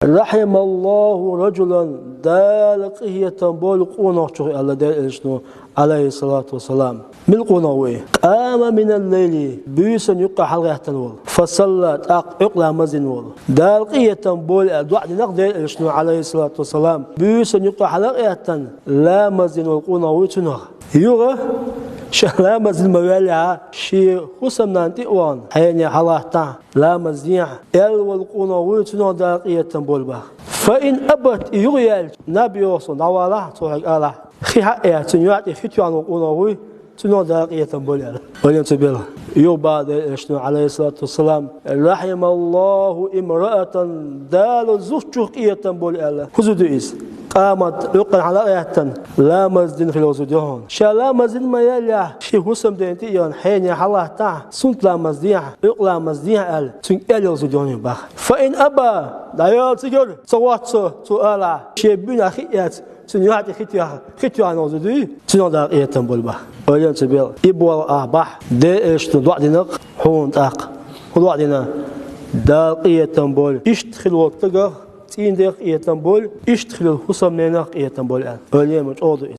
رحم الله رجلا دالقية بولقونه الله دال شنو عليه الصلاة والسلام ملقونه قام من الليل بيسن يقع حلقة تنول فصلى يقلع مزن ول دالقية بول دعد نقدر شنو عليه الصلاة والسلام بيسن يقع حلقة لا مزن والقونه تنور يوغا شلا مزن موالع شي خصم نانتي وان حين حلاتا لا مزيع ال والقونه وتنور دالقية بول با فإن أبت يغيال نبي وصل نوالا توحك آلا خيها إيه تنيات ختيان وقونه تنور دالقية بول آلا ولين تبيلا يوبا شنو عليه الصلاة والسلام رحم الله امرأة دال زوجتك بول آلا خذوا إيس قامت يقل على آية لا مزدن في الوزديون شلا مزدن ما يلا شي حسم دينتيون حين يحلاه تاع سنت لا مزديع يقلا مزديع ال تن ال الوزديون باخ فإن أبى لا يتجر صوات سؤالا شي بين أخيات تنيات ختيا الوزدي تنو دا آية بول باخ ولين تبيل إبوال أباح ديش تدوع دينك هون تاق هدوع دينا دا آية بول يشتخل وقتك تين دق إيتام بول يشتغل الخصم نيناق إيتام بول أولي مش أوضو